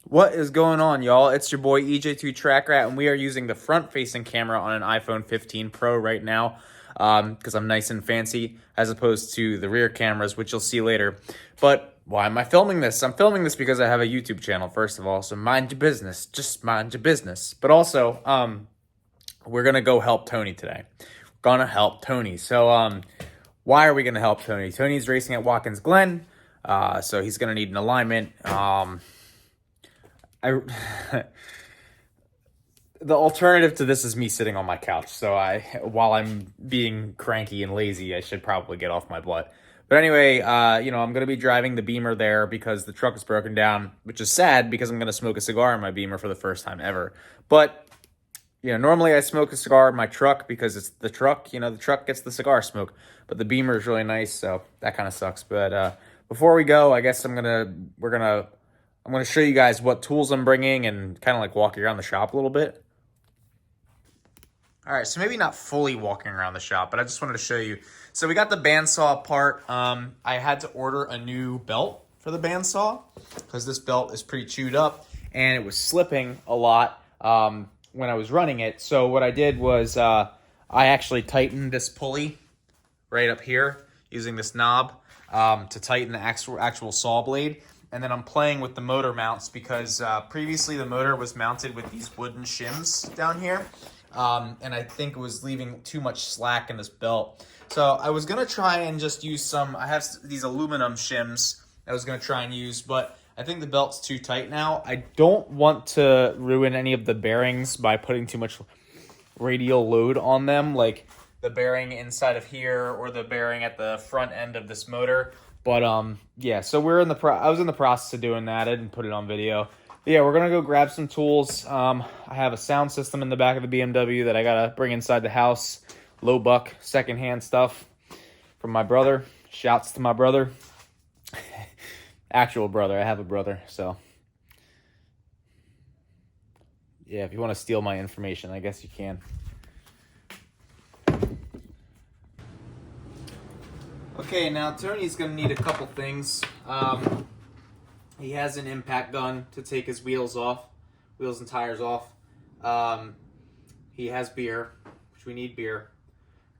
What is going on, y'all? It's your boy EJ2 Track Rat, and we are using the front-facing camera on an iPhone 15 Pro right now because I'm nice and fancy, as opposed to the rear cameras, which you'll see later. But why am I filming this? I'm filming this because I have a YouTube channel, first of all, so mind your business. Just mind your business. But also, we're going to go help Tony today. We're going to help Tony. So, why are we going to help Tony? Tony's racing at Watkins Glen, so he's going to need an alignment. The alternative to this is me sitting on my couch. So while I'm being cranky and lazy, I should probably get off my butt. But anyway, I'm going to be driving the Beamer there because the truck is broken down, which is sad because I'm going to smoke a cigar in my Beamer for the first time ever. But, normally I smoke a cigar in my truck because it's the truck, the truck gets the cigar smoke. But the Beamer is really nice, so that kind of sucks. But before we go, I guess I'm going to show you guys what tools I'm bringing and kind of like walk around the shop a little bit. All right, so maybe not fully walking around the shop, but I just wanted to show you. So we got the bandsaw part. I had to order a new belt for the bandsaw because this belt is pretty chewed up and it was slipping a lot when I was running it. So what I did was I actually tightened this pulley right up here using this knob to tighten the actual saw blade. And then I'm playing with the motor mounts because previously the motor was mounted with these wooden shims down here. And I think it was leaving too much slack in this belt. So I was going to try and just use I have these aluminum shims I was going to try and use, but I think the belt's too tight now. I don't want to ruin any of the bearings by putting too much radial load on them, like the bearing inside of here or the bearing at the front end of this motor. But yeah, so I was in the process of doing that. I didn't put it on video. But yeah, we're gonna go grab some tools. I have a sound system in the back of the BMW that I gotta bring inside the house. Low buck, secondhand stuff from my brother. Shouts to my brother. Actual brother. I have a brother, so yeah. If you want to steal my information, I guess you can. Okay, now Tony's going to need a couple things. He has an impact gun to take his wheels and tires off. He has beer, which we need beer.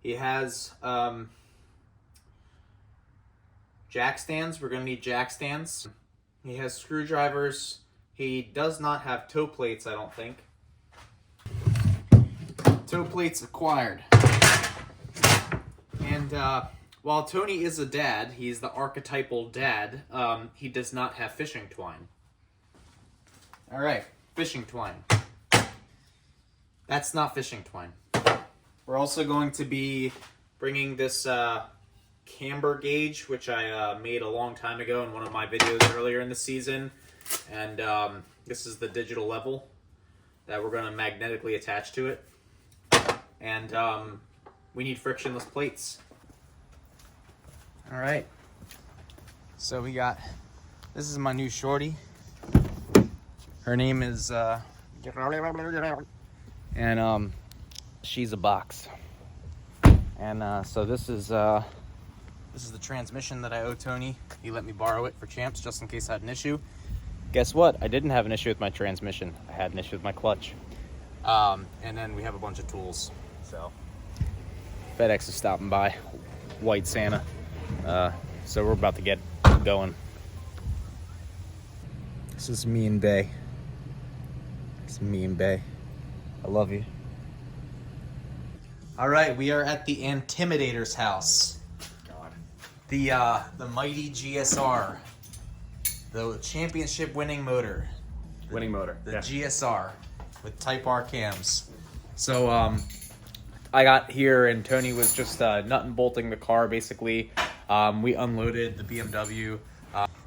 He has jack stands. We're going to need jack stands. He has screwdrivers. He does not have toe plates, I don't think. Toe plates acquired. And while Tony is a dad, he's the archetypal dad, he does not have fishing twine. All right, fishing twine. That's not fishing twine. We're also going to be bringing this camber gauge, which I made a long time ago in one of my videos earlier in the season. And this is the digital level that we're going to magnetically attach to it. And we need frictionless plates. All right, so this is my new shorty. Her name is, and she's a box. And so this is the transmission that I owe Tony. He let me borrow it for champs just in case I had an issue. Guess what? I didn't have an issue with my transmission. I had an issue with my clutch. And then we have a bunch of tools. So FedEx is stopping by. White Santa. So we're about to get going. This is me and Bay. It's me and Bay. I love you. All right, we are at the Intimidator's house. God. The mighty GSR, the championship winning motor. Winning motor. The GSR with Type R cams. So I got here and Tony was just nut and bolting the car basically. We unloaded the BMW.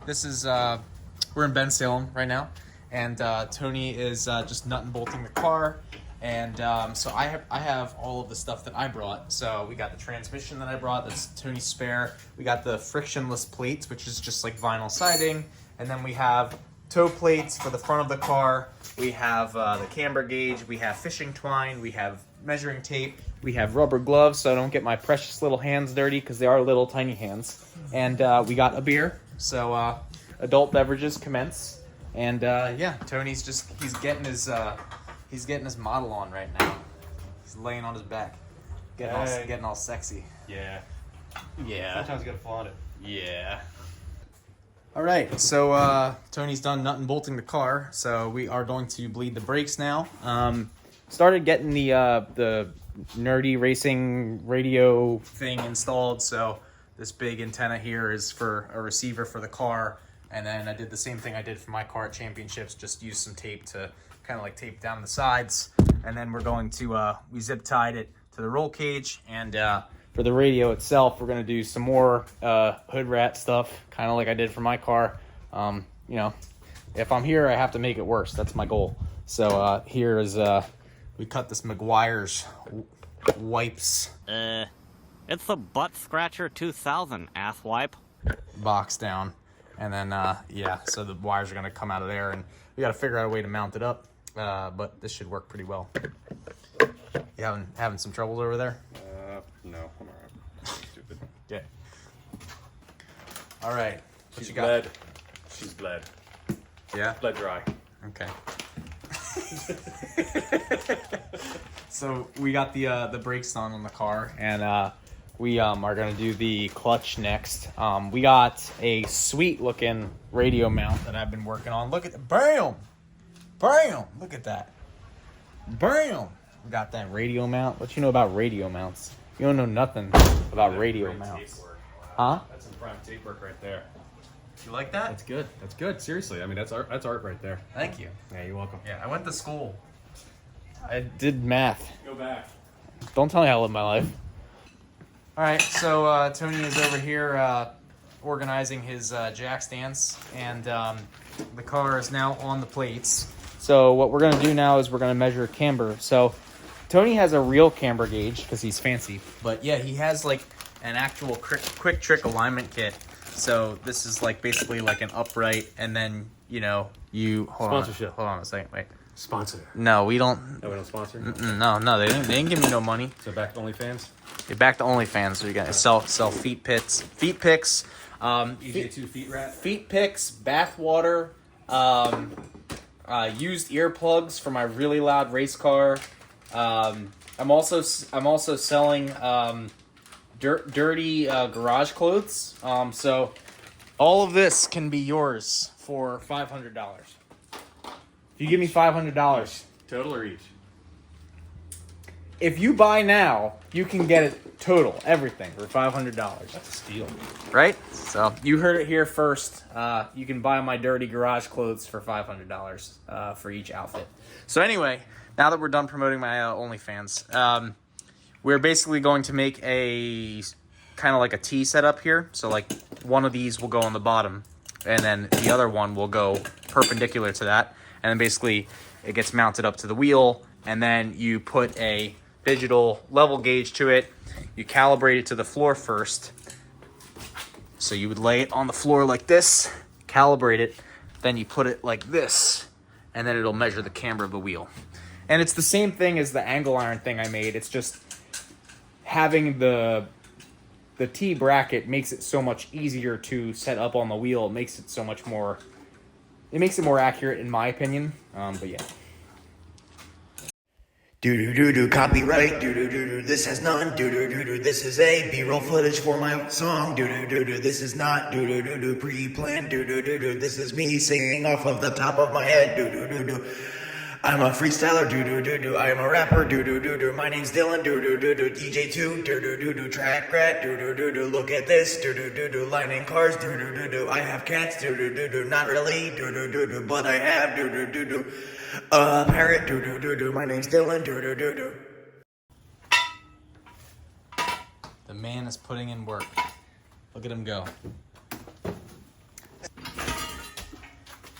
This is, we're in Bensalem right now, and Tony is just nut and bolting the car. And so I have all of the stuff that I brought. So we got the transmission that I brought, that's Tony's spare. We got the frictionless plates, which is just like vinyl siding. And then we have toe plates for the front of the car. We have the camber gauge. We have fishing twine. We have measuring tape. We have rubber gloves so I don't get my precious little hands dirty because they are little tiny hands. And we got a beer. So adult beverages commence. And yeah, Tony's he's getting his model on right now. He's laying on his back, getting all sexy. Yeah. Yeah. Sometimes you gotta flaunt it. Yeah. All right, so Tony's done nut and bolting the car, so we are going to bleed the brakes now. Started getting the nerdy racing radio thing installed, so this big antenna here is for a receiver for the car, and then I did the same thing I did for my car at championships, just used some tape to kind of like tape down the sides, and then we're going to, we zip tied it to the roll cage, and for the radio itself, we're going to do some more hood rat stuff, kind of like I did for my car. You know, if I'm here, I have to make it worse. That's my goal. So here is, we cut this McGuire's wipes It's the Butt Scratcher 2000, asswipe. box down. And then, yeah, so the wires are going to come out of there. And we got to figure out a way to mount it up. But this should work pretty well. You having some troubles over there? No, I'm alright. Stupid. Yeah. All right. She's bled. She's bled. Yeah? Bled dry. Okay. So we got the brakes on the car, and we are gonna do the clutch next. We got a sweet looking radio mount that I've been working on. Look at bam, look at that, bam. We got that radio mount. What you know about radio mounts? You don't know nothing about radio mounts. Huh? That's some prime tape work right there. You like that? That's good. That's good. Seriously, I mean that's art. That's art right there. Thank you. Yeah, you're welcome. Yeah, I went to school. I did math. Go back. Don't tell me how to live my life. All right, so Tony is over here organizing his jack stands, and the car is now on the plates. So what we're going to do now is we're going to measure camber. So Tony has a real camber gauge because he's fancy, but yeah, he has like an actual quick trick alignment kit. So this is like basically like an upright, and then you Sponsorship. Hold on a second, wait. Sponsor. No, we don't. No, we don't sponsor. No, they didn't give me no money. So back to OnlyFans. You're back to OnlyFans, so you got to sell feet pics, EJ2 feet rat. feet pics, bath water, used earplugs for my really loud race car. I'm also selling dirty garage clothes. So all of this can be yours for $500. If you give me $500, Total or each? if you buy now, you can get it total, everything, for $500. That's a steal. Right? So you heard it here first. You can buy my dirty garage clothes for $500 for each outfit. So anyway, now that we're done promoting my OnlyFans, we're basically going to make a kind of like a T setup here. So like one of these will go on the bottom, and then the other one will go perpendicular to that. And then basically it gets mounted up to the wheel, and then you put a digital level gauge to it. You calibrate it to the floor first. So you would lay it on the floor like this, calibrate it, then you put it like this, and then it'll measure the camber of the wheel. And it's the same thing as the angle iron thing I made. It's just having the T bracket makes it so much easier to set up on the wheel. It makes it so much more... It makes it more accurate, in my opinion. But yeah. Do copyright. Do this has none. Do this is a B-roll footage for my song. Do this is not. Do pre-planned. Do this is me singing off of the top of my head. Do I'm a freestyler. Do I am a rapper. Do my name's Dylan. Do DJ2. Do track rat. Do look at this. Do lightning cars. Do I have cats. Do not really. Do but I have. Do parrot. Do my name's Dylan. Do. The man is putting in work. Look at him go.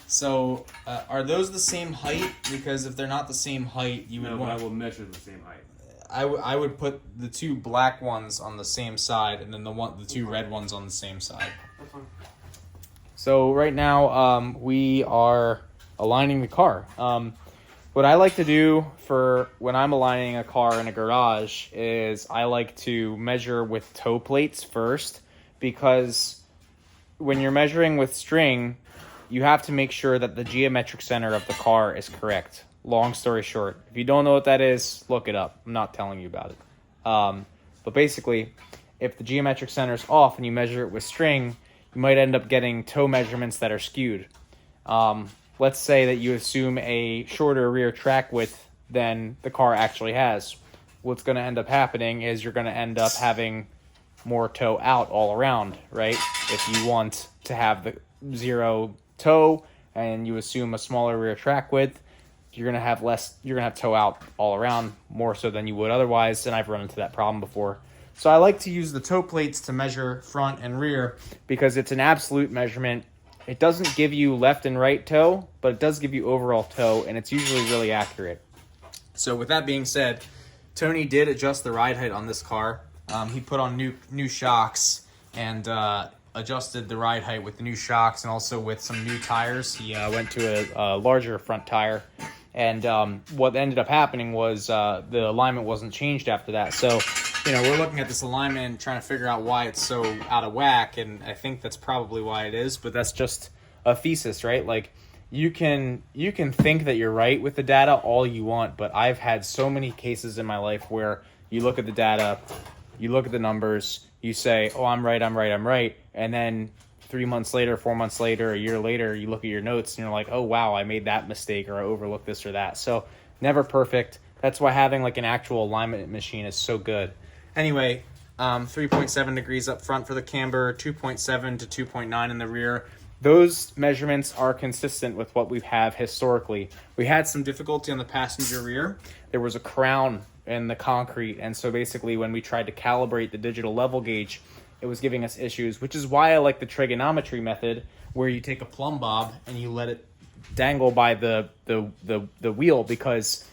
So, are those the same height? Because if they're not the same height, you would No, but want... I will measure the same height. I would put the two black ones on the same side, and then the two red ones on the same side. That's fine. So right now, we are aligning the car. What I like to do for when I'm aligning a car in a garage is I like to measure with toe plates first, because when you're measuring with string, you have to make sure that the geometric center of the car is correct. Long story short, if you don't know what that is, look it up. I'm not telling you about it. But basically, if the geometric center is off and you measure it with string, you might end up getting toe measurements that are skewed. Let's say that you assume a shorter rear track width than the car actually has. What's going to end up happening is you're going to end up having more toe out all around, right? If you want to have the 0 toe and you assume a smaller rear track width, you're going to have toe out all around more so than you would otherwise, and I've run into that problem before. So I like to use the toe plates to measure front and rear because it's an absolute measurement. It doesn't give you left and right toe, but it does give you overall toe, and it's usually really accurate. So with that being said, Tony did adjust the ride height on this car. He put on new shocks and adjusted the ride height with the new shocks and also with some new tires. He went to a larger front tire. And what ended up happening was the alignment wasn't changed after that. So, we're looking at this alignment and trying to figure out why it's so out of whack. And I think that's probably why it is. But that's just a thesis, right? Like, you can think that you're right with the data all you want. But I've had so many cases in my life where you look at the data, you look at the numbers, you say, oh, I'm right. And then 3 months later, 4 months later, a year later, you look at your notes and you're like, oh, wow, I made that mistake or I overlooked this or that. So never perfect. That's why having like an actual alignment machine is so good. Anyway, 3.7 degrees up front for the camber, 2.7 to 2.9 in the rear. Those measurements are consistent with what we have historically. We had some difficulty on the passenger rear. There was a crown in the concrete. And so basically when we tried to calibrate the digital level gauge, it was giving us issues, which is why I like the trigonometry method, where you take a plumb bob and you let it dangle by the wheel, because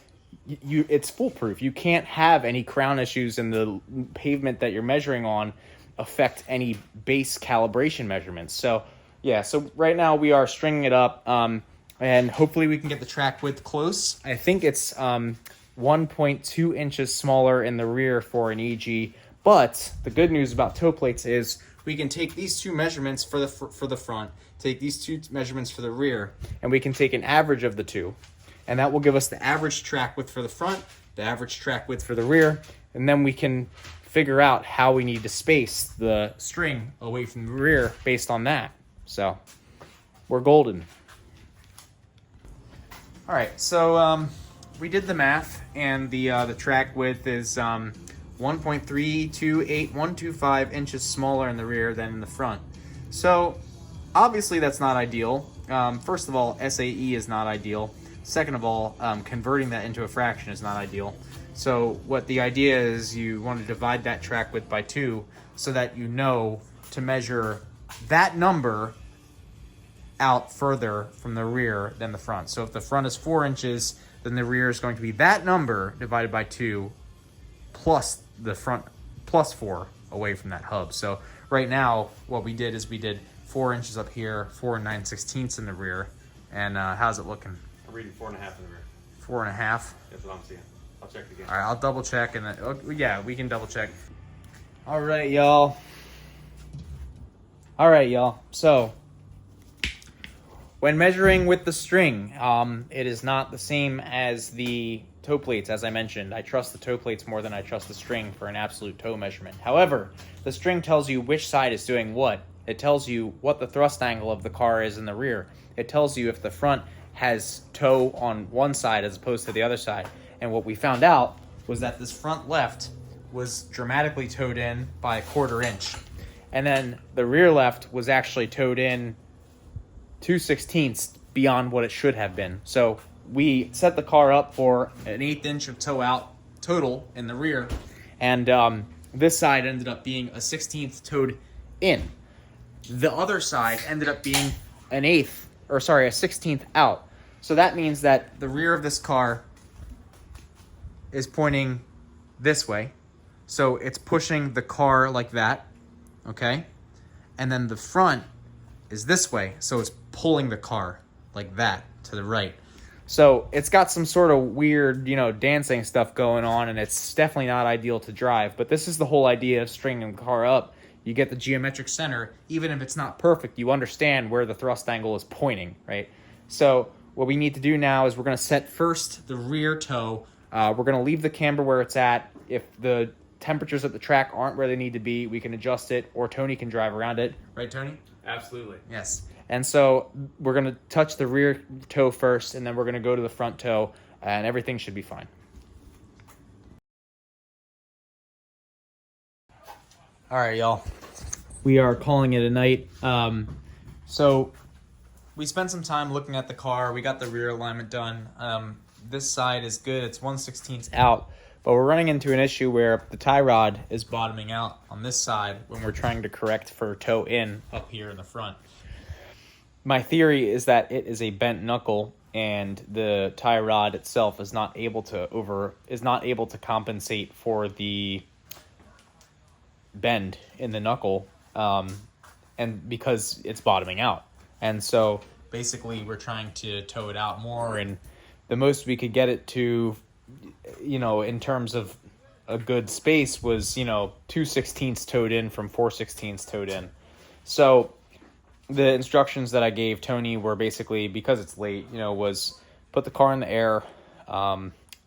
it's foolproof. You can't have any crown issues in the pavement that you're measuring on affect any base calibration measurements. So yeah, so right now we are stringing it up, and hopefully we can get the track width close. I think it's 1.2 inches smaller in the rear for an EG. But the good news about toe plates is we can take these two measurements for the front, take these two measurements for the rear, and we can take an average of the two. And that will give us the average track width for the front, the average track width for the rear, and then we can figure out how we need to space the string away from the rear based on that. So we're golden. All right, so we did the math, and the track width is 1.328125 inches smaller in the rear than in the front. So obviously that's not ideal. First of all, SAE is not ideal. Second of all, converting that into a fraction is not ideal. So what the idea is, you want to divide that track width by 2 so that you know to measure that number out further from the rear than the front. So if the front is 4 inches, then the rear is going to be that number divided by 2 plus the front plus 4 away from that hub. So right now what we did is we did 4 inches up here, 4 9/16 in the rear. And how's it looking? I'm reading 4.5 in the rear. 4.5. That's what I'm seeing. I'll check it again. All right, I'll double check, and then, yeah, we can double check. All right, y'all. So when measuring with the string, it is not the same as the toe plates. As I mentioned, I trust the toe plates more than I trust the string for an absolute toe measurement. However, the string tells you which side is doing what. It tells you what the thrust angle of the car is in the rear. It tells you if the front has toe on one side as opposed to the other side. And what we found out was that this front left was dramatically towed in by 1/4 inch. And then the rear left was actually towed in 2/16 beyond what it should have been. So we set the car up for an 1/8 inch of toe out total in the rear. And this side ended up being a 1/16 towed in. The other side ended up being a 1/16 out. So that means that the rear of this car is pointing this way. So it's pushing the car like that, okay? And then the front is this way. So it's pulling the car like that to the right. So it's got some sort of weird, dancing stuff going on, and it's definitely not ideal to drive. But this is the whole idea of stringing the car up. you get the geometric center. Even if it's not perfect, you understand where the thrust angle is pointing, right? So what we need to do now is we're going to set first the rear toe. We're going to leave the camber where it's at. If the temperatures at the track aren't where they need to be, we can adjust it, or Tony can drive around it. Right, Tony? Absolutely. Yes. And so we're going to touch the rear toe first, and then we're going to go to the front toe, and everything should be fine. All right, y'all. We are calling it a night. So we spent some time looking at the car. We got the rear alignment done. This side is good. It's 1/16 out. But we're running into an issue where the tie rod is bottoming out on this side when we're trying to correct for toe in up here in the front. My theory is that it is a bent knuckle, and the tie rod itself is not able to compensate for the bend in the knuckle, and because it's bottoming out. And so basically we're trying to toe it out more, and the most we could get it to, in terms of a good space was, 2/16 toed in from 4/16 toed in. So the instructions that I gave Tony were basically, because it's late, was put the car in the air,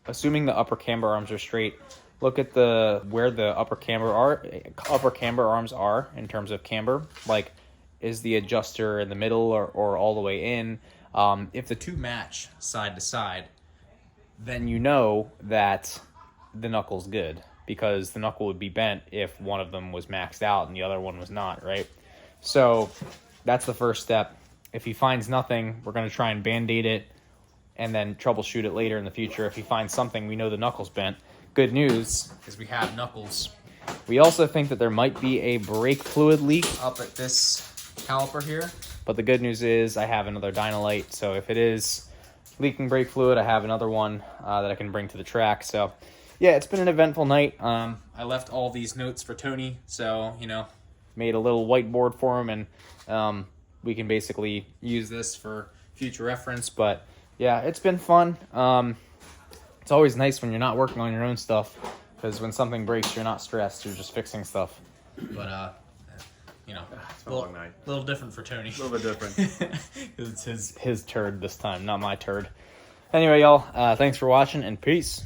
assuming the upper camber arms are straight. Look at where the upper camber arms are in terms of camber. Like, is the adjuster in the middle or all the way in? If the two match side to side, then you know that the knuckle's good, because the knuckle would be bent if one of them was maxed out and the other one was not, right? So that's the first step. If he finds nothing, we're going to try and band-aid it and then troubleshoot it later in the future. If he finds something, we know the knuckle's bent. Good news is we have knuckles. We also think that there might be a brake fluid leak up at this caliper here, but the good news is I have another Dynalite, so if it is leaking brake fluid, I have another one that I can bring to the track. So yeah, it's been an eventful night. I left all these notes for Tony, so made a little whiteboard for him, and we can basically use this for future reference. But yeah, it's been fun. It's always nice when you're not working on your own stuff, because when something breaks, you're not stressed. You're just fixing stuff. But It's been a long night. A little different for Tony. A little bit different. Because it's his turd this time, not my turd. Anyway, y'all, thanks for watching, and peace.